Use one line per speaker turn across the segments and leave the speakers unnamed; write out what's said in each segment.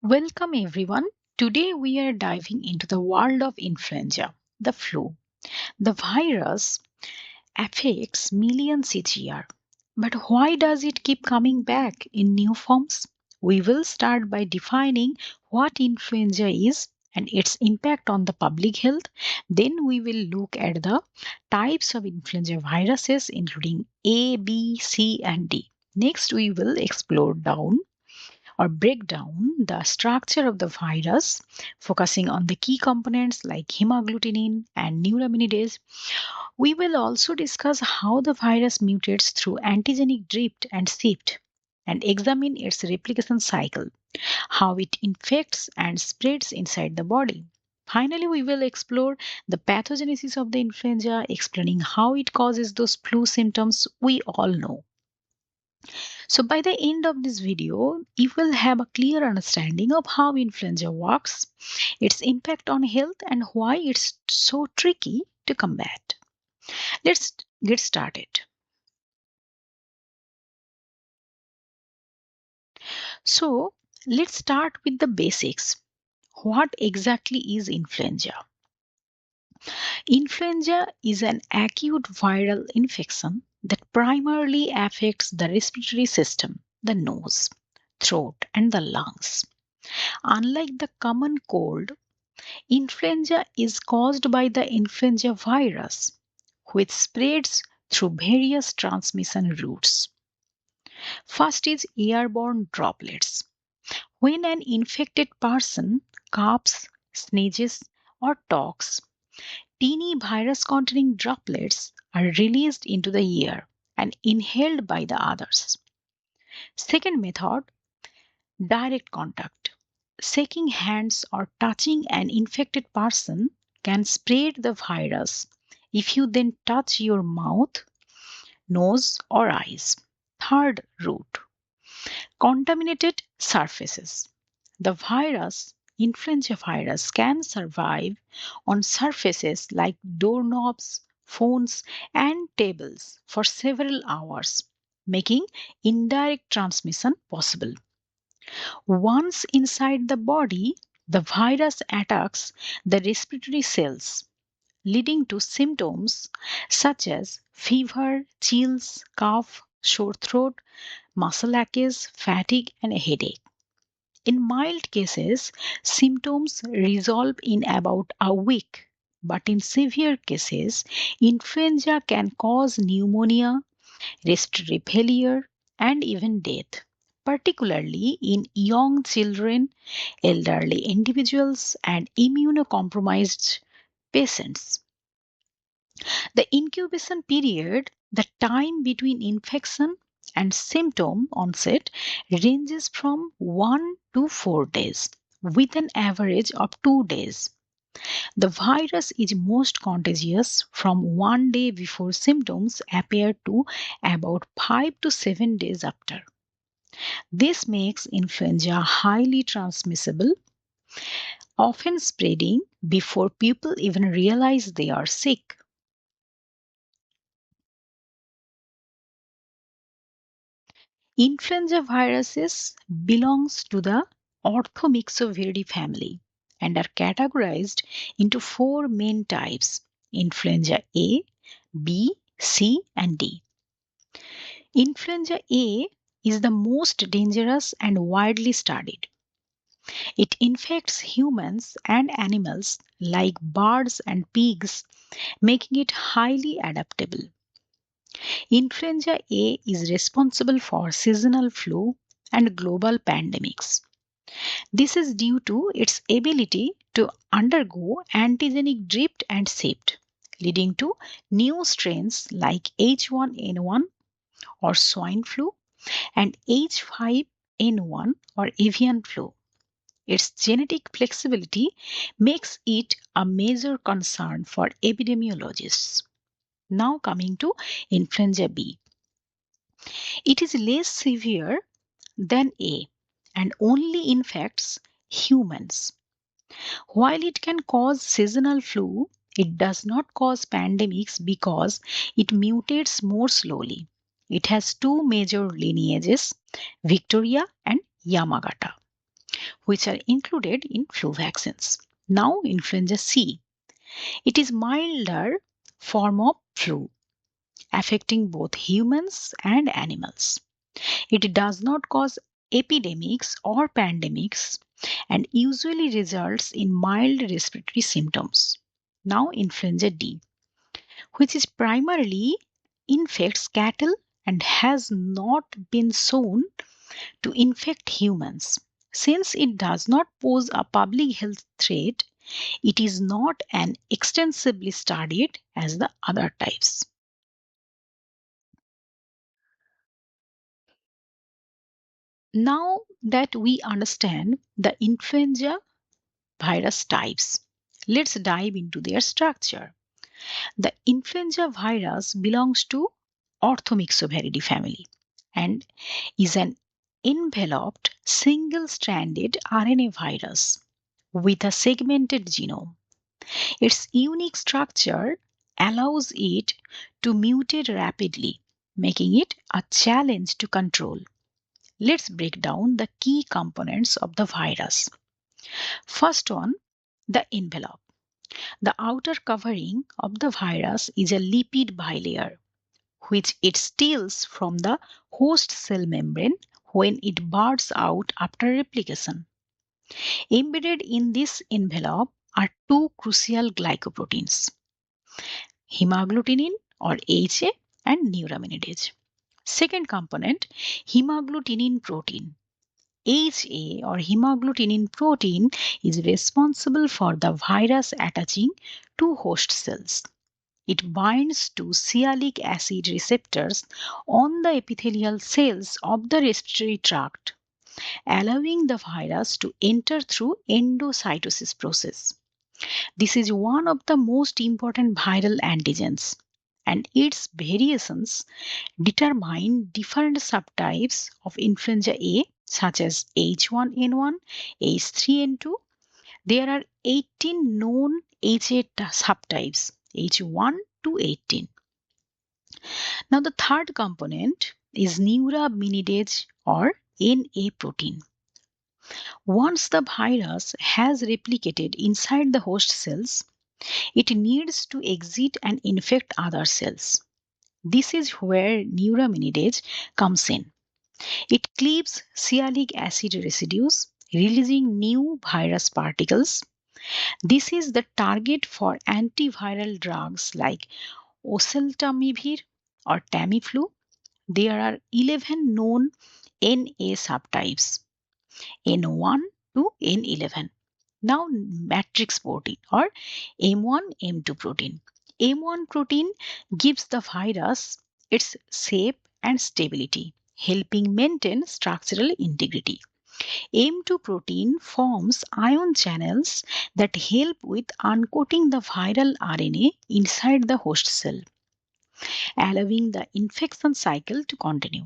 Welcome everyone. Today we are diving into the world of influenza, the flu. The virus affects millions each year. But why does it keep coming back in new forms? We will start by defining what influenza is and its impact on the public health. Then we will look at the types of influenza viruses including A, B, C and D. Next we will explore down or break down the structure of the virus, focusing on the key components like hemagglutinin and neuraminidase. We will also discuss how the virus mutates through antigenic drift and shift and examine its replication cycle, how it infects and spreads inside the body. Finally, we will explore the pathogenesis of the influenza, explaining how it causes those flu symptoms we all know. So by the end of this video, you will have a clear understanding of how influenza works, its impact on health and why it's so tricky to combat. Let's get started. So let's start with the basics. What exactly is influenza? Influenza is an acute viral infection that primarily affects the respiratory system, the nose, throat, and the lungs. Unlike the common cold, influenza is caused by the influenza virus, which spreads through various transmission routes. First is airborne droplets. When an infected person coughs, sneezes, or talks, teeny virus containing droplets are released into the air and inhaled by the others. Second method, direct contact. Shaking hands or touching an infected person can spread the virus if you then touch your mouth, nose, or eyes. Third route, contaminated surfaces. The virus, influenza virus, can survive on surfaces like doorknobs, phones, and tables for several hours, making indirect transmission possible. Once inside the body, the virus attacks the respiratory cells, leading to symptoms such as fever, chills, cough, sore throat, muscle aches, fatigue, and a headache. In mild cases, symptoms resolve in about a week, but in severe cases, influenza can cause pneumonia, respiratory failure, and even death, particularly in young children, elderly individuals, and immunocompromised patients. The incubation period, the time between infection and symptom onset, ranges from 1 to 4 days, with an average of 2 days. The virus is most contagious from 1 day before symptoms appear to about 5 to 7 days after. This makes influenza highly transmissible, often spreading before people even realize they are sick. Influenza viruses belongs to the Orthomyxoviridae family and are categorized into four main types: influenza A, B, C, and D. Influenza A is the most dangerous and widely studied. It infects humans and animals like birds and pigs, making it highly adaptable. Influenza A is responsible for seasonal flu and global pandemics. This is due to its ability to undergo antigenic drift and shift, leading to new strains like H1N1 or swine flu and H5N1 or avian flu. Its genetic flexibility makes it a major concern for epidemiologists. Now coming to influenza B. It is less severe than A and only infects humans. While it can cause seasonal flu, it does not cause pandemics because it mutates more slowly. It has two major lineages, Victoria and Yamagata, which are included in flu vaccines. Now, influenza C. It is milder form of flu, affecting both humans and animals. It does not cause epidemics or pandemics and usually results in mild respiratory symptoms. Now, influenza D, which is primarily infects cattle and has not been shown to infect humans. Since it does not pose a public health threat, it is not as extensively studied as the other types. Now that we understand the influenza virus types, let's dive into their structure. The influenza virus belongs to Orthomyxoviridae family and is an enveloped single-stranded RNA virus with a segmented genome. Its unique structure allows it to mutate rapidly, making it a challenge to control. Let's break down the key components of the virus. First one, the envelope. The outer covering of the virus is a lipid bilayer, which it steals from the host cell membrane when it bursts out after replication. Embedded in this envelope are two crucial glycoproteins, hemagglutinin or HA and neuraminidase. Second component, hemagglutinin protein. HA or hemagglutinin protein is responsible for the virus attaching to host cells. It binds to sialic acid receptors on the epithelial cells of the respiratory tract, allowing the virus to enter through endocytosis process. This is one of the most important viral antigens, and its variations determine different subtypes of influenza A, such as H1N1, H3N2. There are 18 known HA subtypes, H1 to 18. Now, the third component is neuraminidase or NA protein. Once the virus has replicated inside the host cells, it needs to exit and infect other cells. This is where neuraminidase comes in. It cleaves sialic acid residues, releasing new virus particles. This is the target for antiviral drugs like oseltamivir or Tamiflu. There are 11 known NA subtypes, N1 to N11. Now, matrix protein or M1, M2 protein. M1 protein gives the virus its shape and stability, helping maintain structural integrity. M2 protein forms ion channels that help with uncoating the viral RNA inside the host cell, allowing the infection cycle to continue.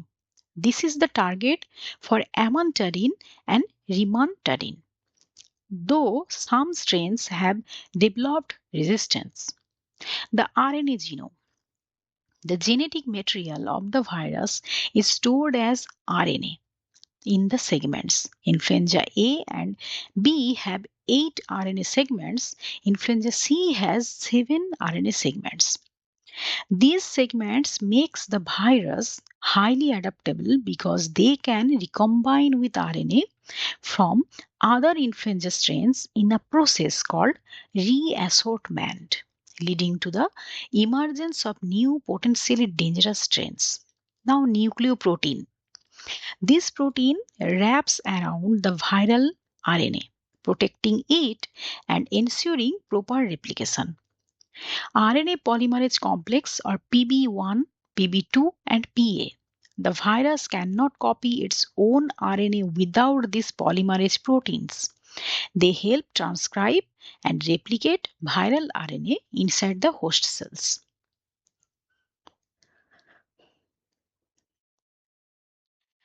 This is the target for amantadine and rimantadine, though some strains have developed resistance. The RNA genome. The genetic material of the virus is stored as RNA in the segments. Influenza A and B have 8 RNA segments. Influenza C has 7 RNA segments. These segments makes the virus highly adaptable because they can recombine with RNA from other influenza strains in a process called reassortment, leading to the emergence of new potentially dangerous strains. Now, nucleoprotein. This protein wraps around the viral RNA, protecting it and ensuring proper replication. RNA polymerase complex or PB1, PB2 and PA. The virus cannot copy its own RNA without these polymerase proteins. They help transcribe and replicate viral RNA inside the host cells.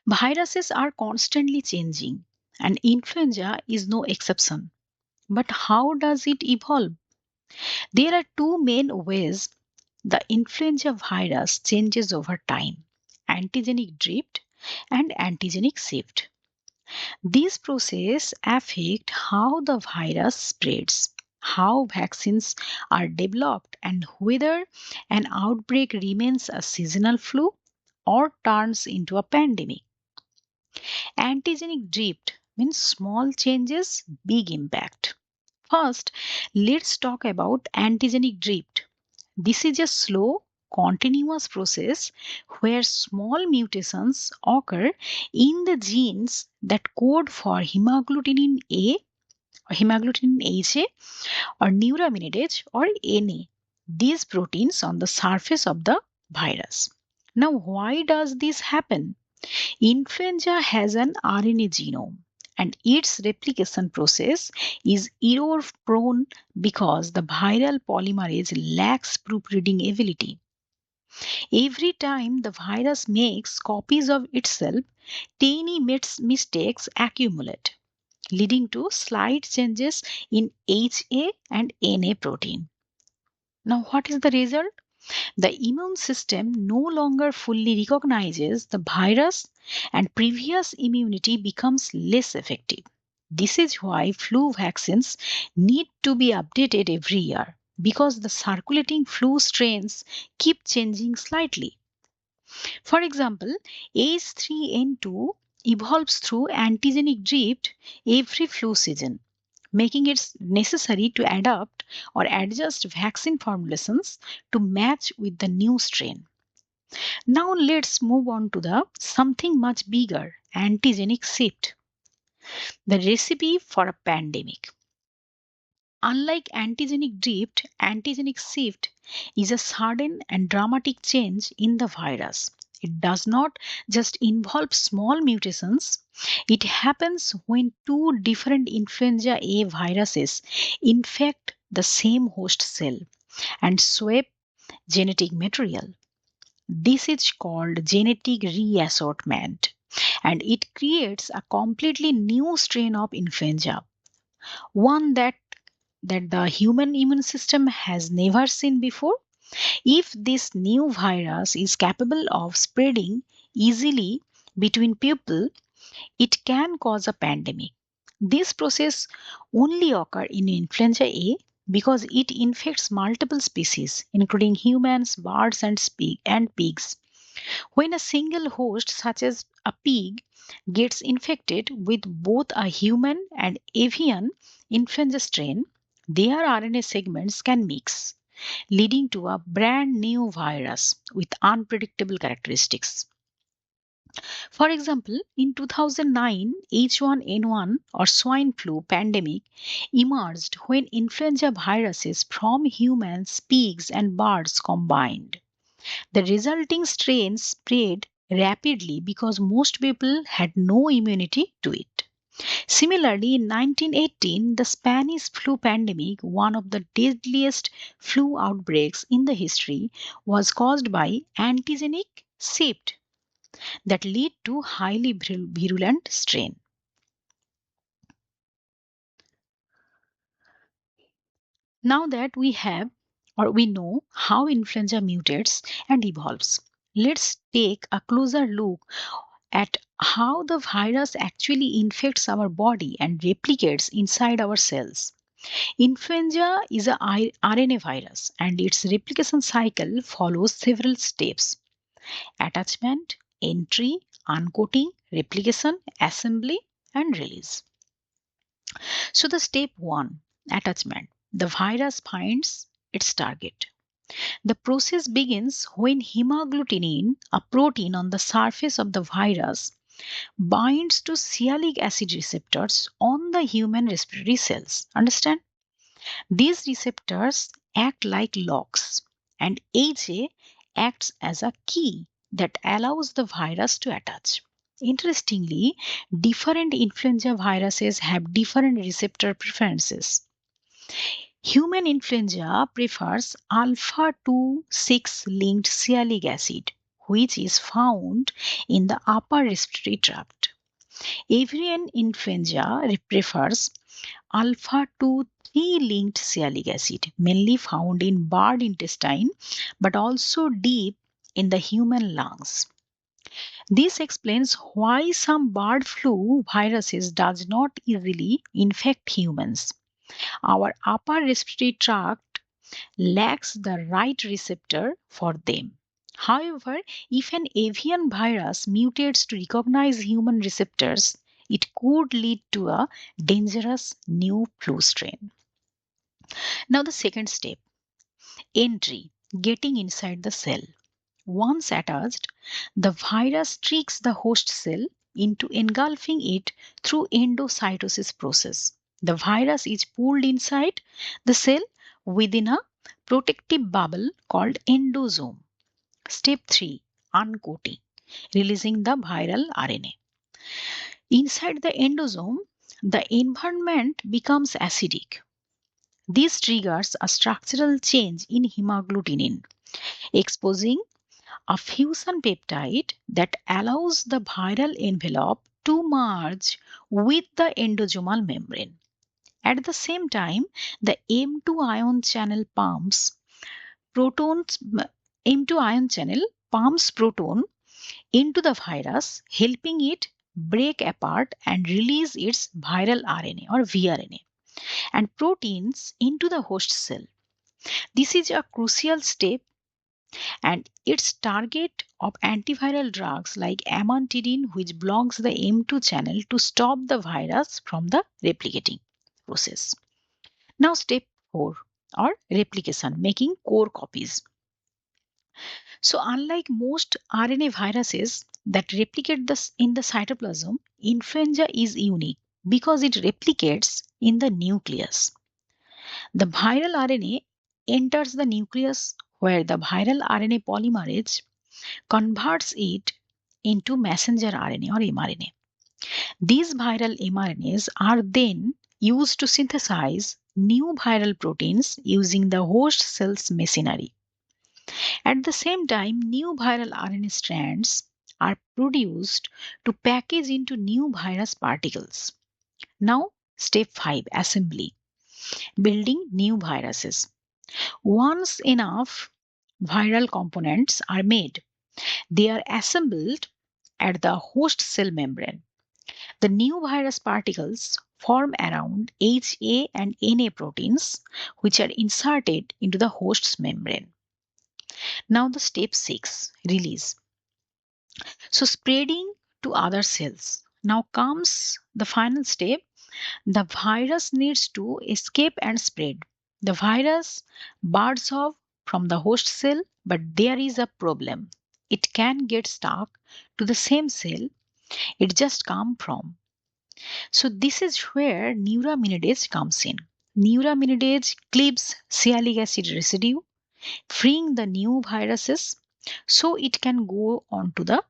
Viruses are constantly changing, and influenza is no exception. But how does it evolve? There are two main ways the influenza virus changes over time: antigenic drift and antigenic shift. These processes affect how the virus spreads, how vaccines are developed, and whether an outbreak remains a seasonal flu or turns into a pandemic. Antigenic drift means small changes, big impact. First, let's talk about antigenic drift. This is a slow, continuous process where small mutations occur in the genes that code for hemagglutinin A or hemagglutinin HA or neuraminidase or Na. These proteins on the surface of the virus. Now, why does this happen? Influenza has an RNA genome and its replication process is error prone because the viral polymerase lacks proofreading ability. Every time the virus makes copies of itself, tiny mistakes accumulate, leading to slight changes in HA and NA protein. Now, what is the result? The immune system no longer fully recognizes the virus and previous immunity becomes less effective. This is why flu vaccines need to be updated every year because the circulating flu strains keep changing slightly. For example, H3N2 evolves through antigenic drift every flu season, making it necessary to adapt or adjust vaccine formulations to match with the new strain. Now let's move on to the something much bigger, antigenic shift, the recipe for a pandemic. Unlike antigenic drift, antigenic shift is a sudden and dramatic change in the virus. It does not just involve small mutations, it happens when two different influenza A viruses infect the same host cell and swap genetic material. This is called genetic reassortment and it creates a completely new strain of influenza, one that the human immune system has never seen before. If this new virus is capable of spreading easily between people, it can cause a pandemic. This process only occurs in influenza A because it infects multiple species, including humans, birds, and pigs. When a single host, such as a pig, gets infected with both a human and avian influenza strain, their RNA segments can mix, leading to a brand new virus with unpredictable characteristics. For example, in 2009, H1N1 or swine flu pandemic emerged when influenza viruses from humans, pigs, and birds combined. The resulting strain spread rapidly because most people had no immunity to it. Similarly, in 1918, the Spanish flu pandemic, one of the deadliest flu outbreaks in the history, was caused by antigenic shift that lead to highly virulent strain. Now that we know how influenza mutates and evolves, let's take a closer look at how the virus actually infects our body and replicates inside our cells. Influenza is a RNA virus and its replication cycle follows several steps: attachment, entry, uncoating, replication, assembly, and release. So, the step 1, attachment. The virus finds its target. The process begins when hemagglutinin, a protein on the surface of the virus, binds to sialic acid receptors on the human respiratory cells. Understand? These receptors act like locks, and HA acts as a key that allows the virus to attach. Interestingly, different influenza viruses have different receptor preferences. Human influenza prefers alpha 2 6 linked sialic acid, which is found in the upper respiratory tract. Avian influenza prefers alpha 2 3 linked sialic acid, mainly found in bird intestine but also deep in the human lungs. This explains why some bird flu viruses does not easily infect humans. Our upper respiratory tract lacks the right receptor for them. However, if an avian virus mutates to recognize human receptors, it could lead to a dangerous new flu strain. Now, the second step, entry, getting inside the cell. Once attached, the virus tricks the host cell into engulfing it through endocytosis process. The virus is pulled inside the cell within a protective bubble called endosome. Step 3, uncoating, releasing the viral RNA. Inside the endosome, the environment becomes acidic. This triggers a structural change in hemagglutinin, exposing a fusion peptide that allows the viral envelope to merge with the endosomal membrane. At the same time, the M2 ion channel protons M2 ion channel pumps proton into the virus, helping it break apart and release its viral RNA or vRNA and proteins into the host cell. This is a crucial step and its target of antiviral drugs like amantadine, which blocks the M2 channel to stop the virus from the replicating process. Now, step 4 or replication, making core copies. So, unlike most RNA viruses that replicate in the cytoplasm, influenza is unique because it replicates in the nucleus. The viral RNA enters the nucleus where the viral RNA polymerase converts it into messenger RNA or mRNA. These viral mRNAs are then used to synthesize new viral proteins using the host cell's machinery. At the same time, new viral RNA strands are produced to package into new virus particles. Now, step 5, assembly, building new viruses. Once enough viral components are made, they are assembled at the host cell membrane. The new virus particles form around HA and NA proteins, which are inserted into the host's membrane. Now, the step 6, release. So, spreading to other cells. Now comes the final step. The virus needs to escape and spread. The virus bursts off from the host cell, but there is a problem. It can get stuck to the same cell it just come from. So this is where neuraminidase comes in. Neuraminidase cleaves sialic acid residue, freeing the new viruses so it can go on to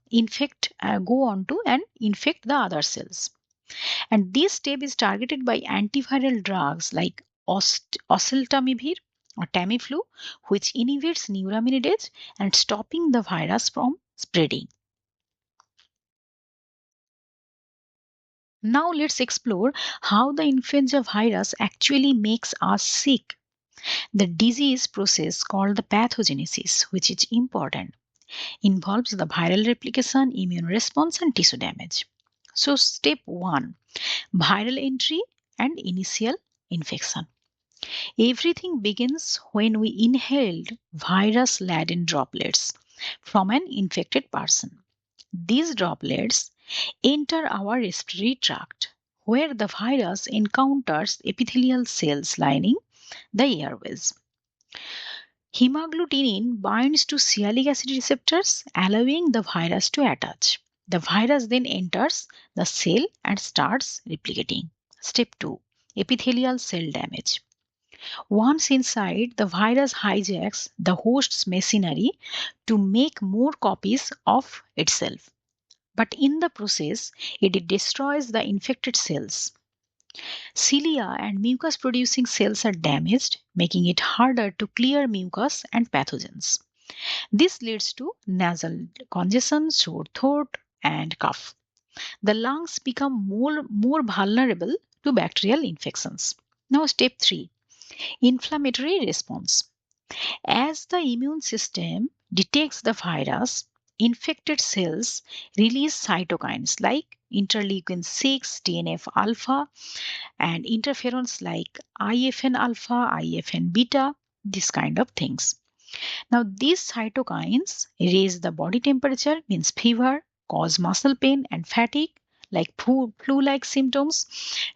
and infect the other cells. And this step is targeted by antiviral drugs like oseltamivir or Tamiflu, which inhibits neuraminidase and stopping the virus from spreading. Now let's explore how the influenza virus actually makes us sick. The disease process called the pathogenesis, which is important, involves the viral replication, immune response, and tissue damage. So, step 1, viral entry and initial infection. Everything begins when we inhaled virus laden droplets from an infected person. These droplets enter our respiratory tract, where the virus encounters epithelial cells lining the airways. Hemagglutinin binds to sialic acid receptors, allowing the virus to attach. The virus then enters the cell and starts replicating. Step 2, epithelial cell damage. Once inside, the virus hijacks the host's machinery to make more copies of itself. But in the process, it destroys the infected cells. Cilia and mucus producing cells are damaged, making it harder to clear mucus and pathogens. This leads to nasal congestion, sore throat, and cough. The lungs become more vulnerable to bacterial infections. Now, step 3, inflammatory response. As the immune system detects the virus, infected cells release cytokines like interleukin 6, TNF alpha, and interferons like IFN alpha, IFN beta, these kind of things. Now, these cytokines raise the body temperature, means fever, cause muscle pain and fatigue, like flu-like symptoms,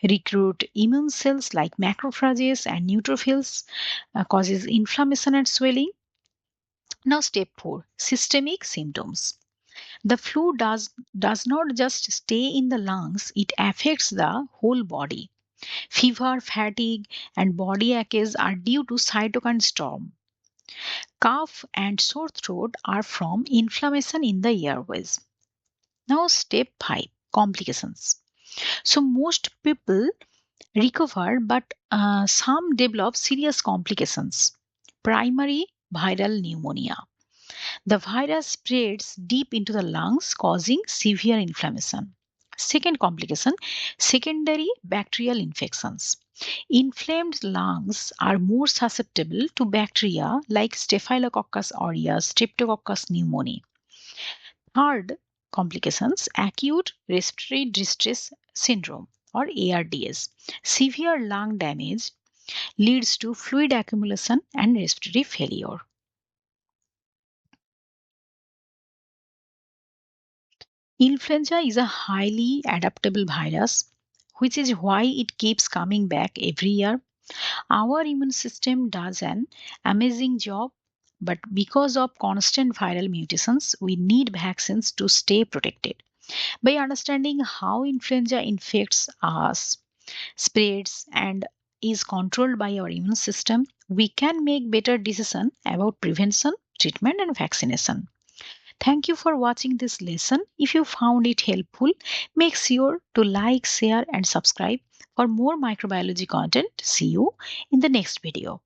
recruit immune cells like macrophages and neutrophils, causes inflammation and swelling. Now, step 4, systemic symptoms. The flu does not just stay in the lungs, it affects the whole body. Fever, fatigue, and body aches are due to cytokine storm. Cough and sore throat are from inflammation in the airways. Now, step 5, complications. So, most people recover, but some develop serious complications. Primary viral pneumonia. The virus spreads deep into the lungs, causing severe inflammation. Second complication, secondary bacterial infections. Inflamed lungs are more susceptible to bacteria like Staphylococcus aureus, Streptococcus pneumoniae. Third complications, acute respiratory distress syndrome or ARDS. Severe lung damage leads to fluid accumulation and respiratory failure. Influenza is a highly adaptable virus, which is why it keeps coming back every year. Our immune system does an amazing job, but because of constant viral mutations, we need vaccines to stay protected. By understanding how influenza infects us, spreads, and is controlled by our immune system, we can make better decisions about prevention, treatment, and vaccination. Thank you for watching this lesson. If you found it helpful, make sure to like, share, and subscribe for more microbiology content. See you in the next video.